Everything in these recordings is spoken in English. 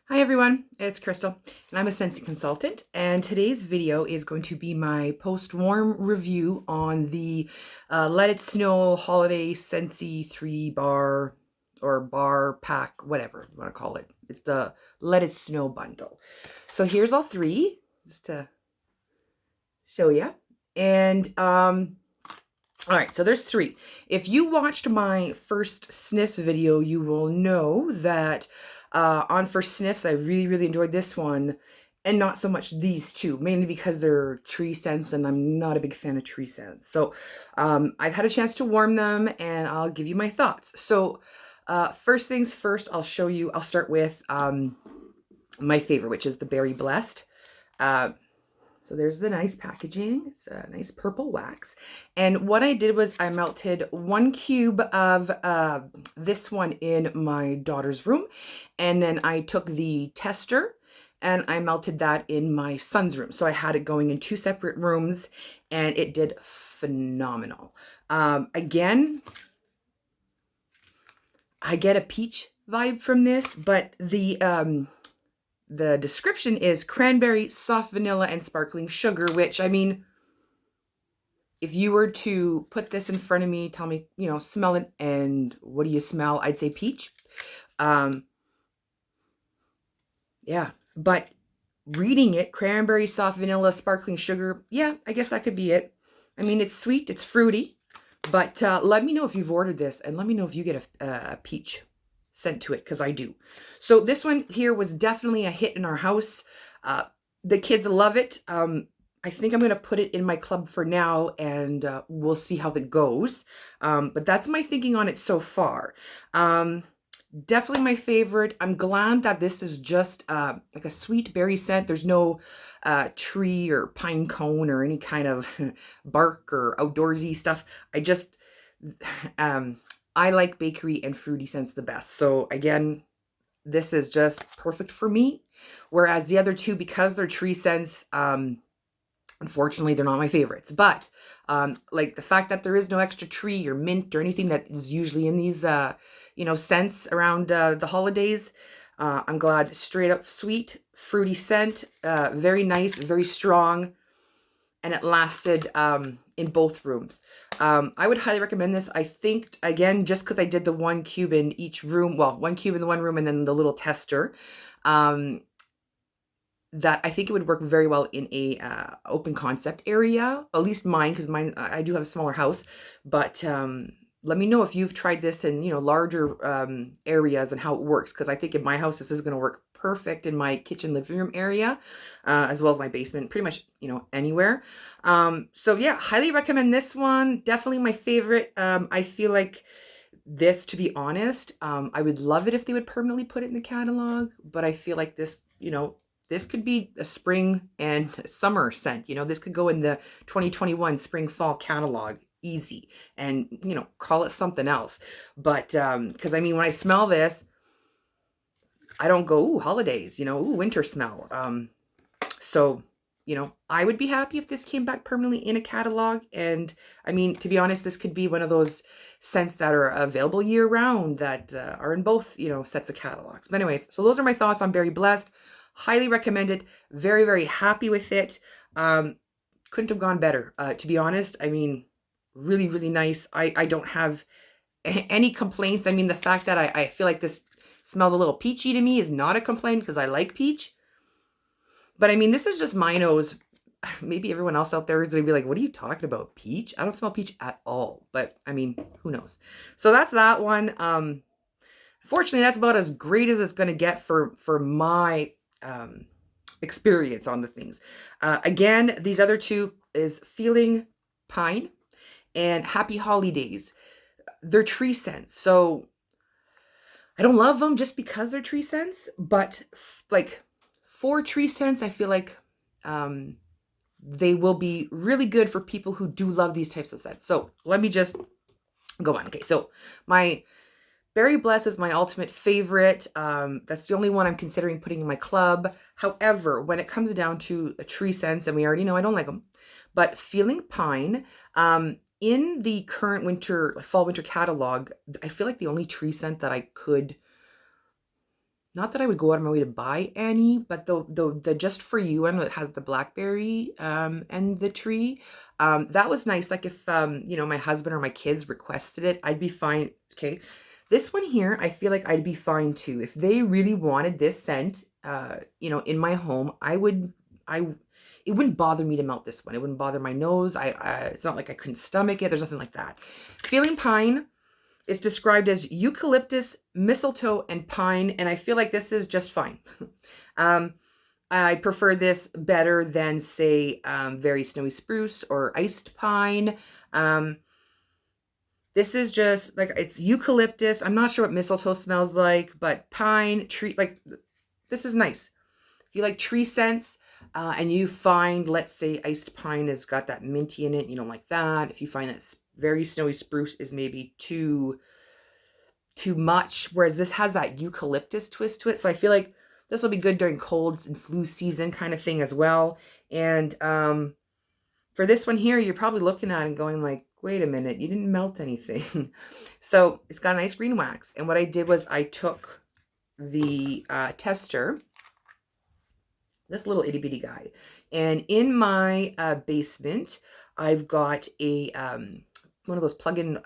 Hi everyone, it's Crystal and I'm a Scentsy consultant, and today's video is going to be my post-warm review on the Let It Snow Holiday Scentsy 3-bar or bar pack, whatever you want to call it. It's the Let It Snow bundle. So here's all three just to show you. And all right, so there's three. If you watched my first sniffs video, you will know that on first sniffs, I really enjoyed this one and not so much these two, mainly because they're tree scents and I'm not a big fan of tree scents. So I've had a chance to warm them and I'll give you my thoughts. So first things first, I'll start with my favorite, which is the Berry Blessed. So there's the nice packaging. It's a nice purple wax. And what I did was I melted 1 cube of this one in my daughter's room. And then I took the tester and I melted that in my son's room. So I had it going in 2 separate rooms and it did phenomenal. Again, I get a peach vibe from this, but the description is cranberry, soft vanilla, and sparkling sugar, which, I mean, if you were to put this in front of me, tell me, smell it, and what do you smell? I'd say peach. Yeah, but reading it, cranberry, soft vanilla, sparkling sugar, yeah, I guess that could be it. I mean, it's sweet, it's fruity, but let me know if you've ordered this, and let me know if you get a peach scent to it, because I do. So this one here was definitely a hit in our house. The kids love it. I think I'm going to put it in my club for now, and we'll see how that goes. But that's my thinking on it so far. Definitely my favorite. I'm glad that this is just like a sweet berry scent. There's no tree or pine cone or any kind of bark or outdoorsy stuff. I like bakery and fruity scents the best. So again, this is just perfect for me. Whereas the other two, because they're tree scents, unfortunately, they're not my favorites. But like the fact that there is no extra tree or mint or anything that is usually in these, scents around the holidays, I'm glad. Straight up sweet, fruity scent, very nice, very strong, and it lasted in both rooms. I would highly recommend this. I think, again, just because I did the 1 cube in each room, well, 1 cube in the one room and then the little tester, that I think it would work very well in a open concept area, at least mine, because mine, I do have a smaller house. But let me know if you've tried this in larger areas and how it works, because I think in my house this is going to work perfect in my kitchen living room area, as well as my basement, pretty much anywhere. So yeah, highly recommend this one. Definitely my favorite. I feel like this, to be honest, I would love it if they would permanently put it in the catalog, but I feel like this, this could be a spring and summer scent. This could go in the 2021 spring fall catalog easy, and call it something else. But because I mean, when I smell this, I don't go, ooh, holidays, ooh, winter smell. So I would be happy if this came back permanently in a catalog. And I mean, to be honest, this could be one of those scents that are available year round that are in both sets of catalogs. But anyways, so those are my thoughts on Berry Blessed. Highly recommend it. Very happy with it. Couldn't have gone better, to be honest. I mean, really nice. I don't have any complaints. I mean, the fact that I feel like this smells a little peachy to me is not a complaint, because I like peach. But I mean, this is just my nose. Maybe everyone else out there is going to be like, what are you talking about? Peach? I don't smell peach at all. But I mean, who knows? So that's that one. Fortunately, that's about as great as it's going to get for my experience on the things. Again, these other two is Feeling Pine and Happy Holidays. They're tree scents. So I don't love them just because they're tree scents, but like for tree scents, I feel like they will be really good for people who do love these types of scents. So let me just go on. Okay, so my Berry Blessed is my ultimate favorite. That's the only one I'm considering putting in my club. However, when it comes down to tree scents, and we already know I don't like them, but Feeling Pine, in the current fall winter catalog, I feel like the only tree scent that I could not that I would go out of my way to buy any, but the Just For You one that has the blackberry and the tree, that was nice. Like if you know, my husband or my kids requested it, I'd be fine. Okay. This one here, I feel like I'd be fine too. If they really wanted this scent, you know, in my home, I it wouldn't bother me to melt this one. It wouldn't bother my nose. It's not like I couldn't stomach it. There's nothing like that. Feeling Pine. It's described as eucalyptus, mistletoe, and pine, and I feel like this is just fine. I prefer this better than, say, very snowy spruce or iced pine. This is just like, it's eucalyptus. I'm not sure what mistletoe smells like, but pine, tree, like, this is nice. If you like tree scents, and you find, let's say, iced pine has got that minty in it, you don't like that. If you find that very snowy spruce is maybe too much, whereas this has that eucalyptus twist to it. So I feel like this will be good during colds and flu season kind of thing as well. And for this one here, you're probably looking at it and going like, wait a minute, you didn't melt anything. So it's got a nice green wax. And what I did was I took the tester, this little itty bitty guy, and in my basement, I've got a one of those plug-in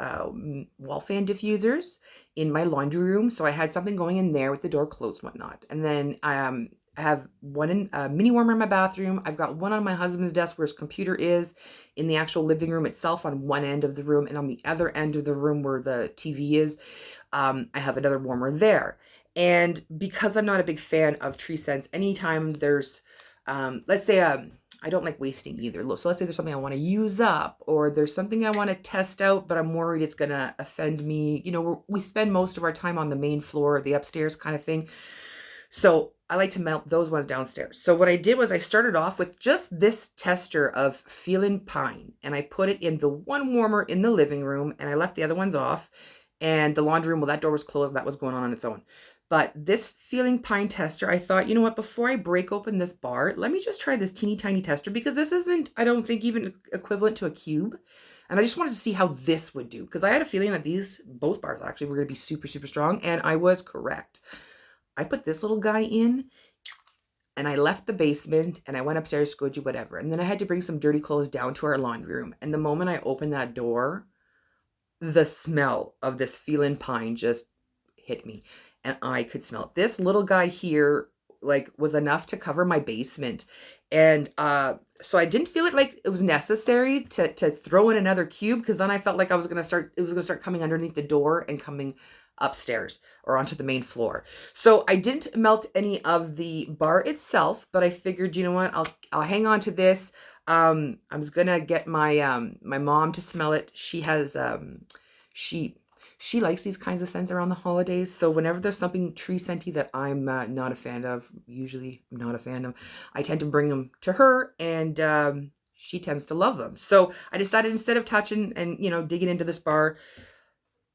wall fan diffusers in my laundry room. So I had something going in there with the door closed and whatnot. And then I have one in a mini warmer in my bathroom. I've got one on my husband's desk where his computer is, in the actual living room itself on one end of the room, and on the other end of the room where the TV is, I have another warmer there. And because I'm not a big fan of tree scents, anytime there's, let's say, I don't like wasting either. So let's say there's something I want to use up, or there's something I want to test out, but I'm worried it's going to offend me. You know, we spend most of our time on the main floor, the upstairs kind of thing. So I like to melt those ones downstairs. So what I did was I started off with just this tester of Feelin' Pine, and I put it in the one warmer in the living room, and I left the other ones off. And the laundry room, well, that door was closed. That was going on its own. But this Feeling Pine tester, I thought, you know what, before I break open this bar, let me just try this teeny tiny tester, because this isn't, I don't think, even equivalent to a cube. And I just wanted to see how this would do, because I had a feeling that these, both bars actually, were going to be super, super strong. And I was correct. I put this little guy in, and I left the basement, and I went upstairs to go do whatever. And then I had to bring some dirty clothes down to our laundry room. And the moment I opened that door, the smell of this Feelin' Pine just hit me, and I could smell it. This little guy here, like, was enough to cover my basement. And so I didn't feel it like it was necessary to throw in another cube, because then I felt like it was gonna start coming underneath the door and coming upstairs or onto the main floor. So I didn't melt any of the bar itself, but I figured, you know what, I'll hang on to this. I was gonna get my my mom to smell it. She has she likes these kinds of scents around the holidays. So whenever there's something tree scenty that I'm not a fan of, usually I'm not a fan of, I tend to bring them to her, and she tends to love them. So I decided, instead of touching and, you know, digging into this bar,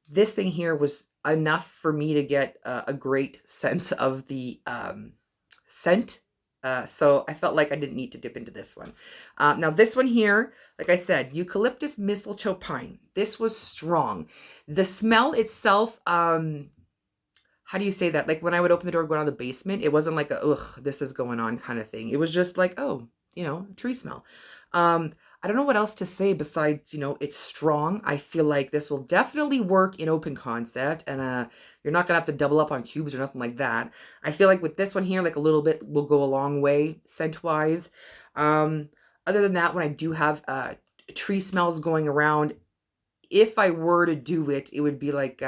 this thing here was enough for me to get a great sense of the scent. So I felt like I didn't need to dip into this one. Now this one here, like I said, eucalyptus, mistletoe, pine. This was strong. The smell itself, how do you say that? Like when I would open the door, go down to the basement, it wasn't like a, ugh, this is going on kind of thing. It was just like, oh, you know, tree smell. I don't know what else to say besides, you know, it's strong. I feel like this will definitely work in open concept, and you're not gonna have to double up on cubes or nothing like that. I feel like with this one here, like a little bit will go a long way scent-wise. Other than that, when I do have tree smells going around, if I were to do it, it would be like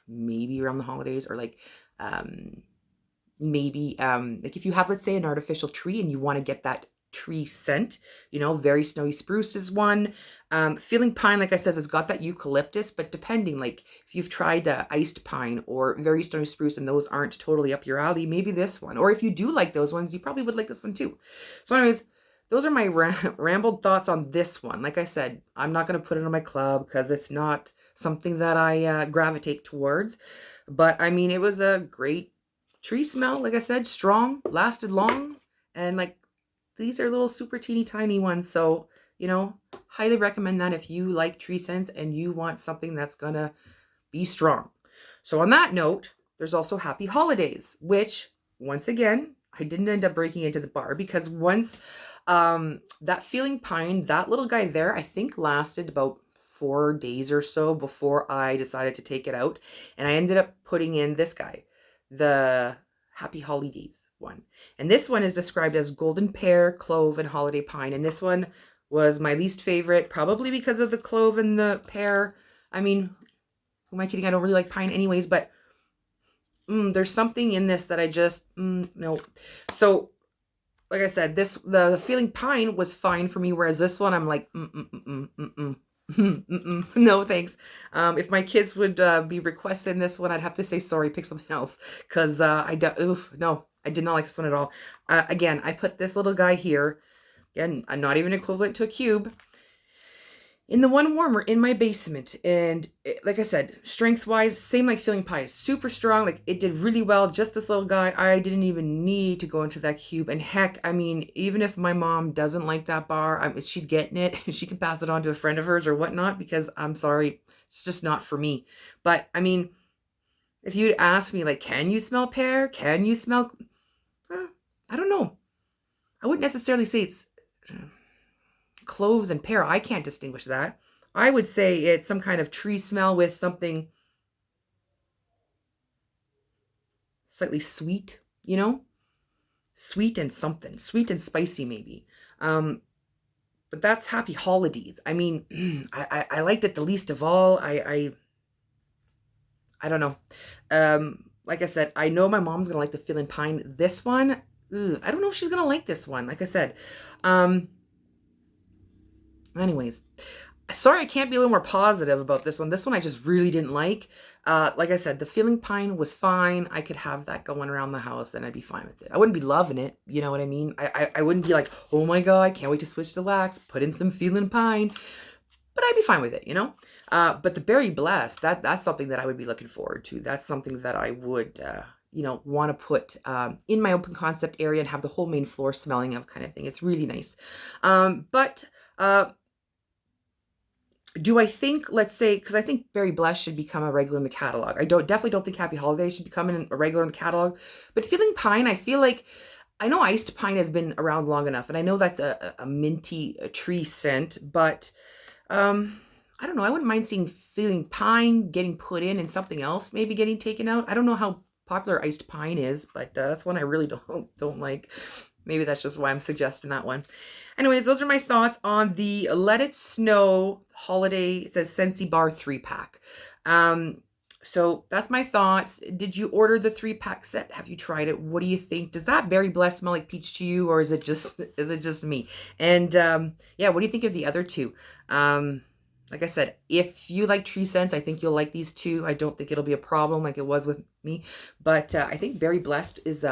maybe around the holidays, or like maybe like if you have, let's say, an artificial tree and you want to get that tree scent, you know, very snowy spruce is one. Feeling Pine, like I said, has got that eucalyptus, but depending, like if you've tried the iced pine or very snowy spruce and those aren't totally up your alley, maybe this one. Or if you do like those ones, you probably would like this one too. So anyways, those are my rambled thoughts on this one. Like I said, I'm not going to put it on my club because it's not something that I gravitate towards. But I mean, it was a great tree smell. Like I said, strong, lasted long, and like, these are little super teeny tiny ones. So, you know, highly recommend that if you like tree scents and you want something that's gonna be strong. So on that note, there's also Happy Holidays, which once again, I didn't end up breaking into the bar because once that Feeling Pine, that little guy there, I think lasted about 4 days or so before I decided to take it out. And I ended up putting in this guy, the Happy Holidays one. And this one is described as golden pear, clove, and holiday pine. And this one was my least favorite, probably because of the clove and the pear. I mean, who am I kidding? I don't really like pine anyways, but there's something in this that I just, no. So, like I said, the Feeling Pine was fine for me, whereas this one, I'm like, no, thanks. If my kids would be requesting this one, I'd have to say, sorry, pick something else. Because no, I did not like this one at all. Again, I put this little guy here. Again, I'm not even equivalent to a cube. In the one warmer in my basement. And like I said, strength-wise, same like Feeling Pie. Super strong. Like, it did really well. Just this little guy. I didn't even need to go into that cube. And heck, I mean, even if my mom doesn't like that bar, she's getting it. She can pass it on to a friend of hers or whatnot, because I'm sorry, it's just not for me. But, I mean, if you'd ask me, like, can you smell pear? Can you smell... I don't know. I wouldn't necessarily say it's... cloves and pear, I can't distinguish that. I would say it's some kind of tree smell with something slightly sweet, you know? Sweet and something. Sweet and spicy, maybe. But that's Happy Holidays. I mean, I liked it the least of all. I don't know. Like I said, I know my mom's gonna like the Feeling Pine. This one, I don't know if she's gonna like this one. Like I said, anyways, sorry I can't be a little more positive about this one. This one I just really didn't like. Like I said, the Feeling Pine was fine. I could have that going around the house and I'd be fine with it. I wouldn't be loving it, you know what I mean? I wouldn't be like, oh my god, I can't wait to switch to wax, put in some Feeling Pine. But I'd be fine with it, you know? But the Berry Blessed, that's something that I would be looking forward to. That's something that I would, you know, want to put in my open concept area and have the whole main floor smelling of, kind of thing. It's really nice. Do I think, let's say, because I think Berry Blessed should become a regular in the catalog. I definitely don't think Happy Holidays should become a regular in the catalog. But Feeling Pine, I feel like, I know Iced Pine has been around long enough, and I know that's a minty tree scent, but I don't know. I wouldn't mind seeing Feeling Pine getting put in and something else maybe getting taken out. I don't know how popular Iced Pine is, but that's one I really don't like. Maybe that's just why I'm suggesting that one. Anyways, those are my thoughts on the Let It Snow Holiday. It says Scentsy Bar 3-pack. So that's my thoughts. Did you order the 3-pack set? Have you tried it? What do you think? Does that Berry Blessed smell like peach to you, or is it just me? And yeah, what do you think of the other two? Like I said, if you like tree scents, I think you'll like these two. I don't think it'll be a problem like it was with me. But I think Berry Blessed is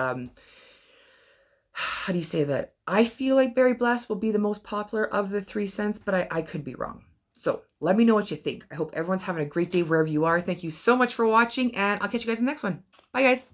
how do you say that? I feel like Berry Blessed will be the most popular of the 3 scents, but I could be wrong. So let me know what you think. I hope everyone's having a great day wherever you are. Thank you so much for watching, and I'll catch you guys in the next one. Bye, guys.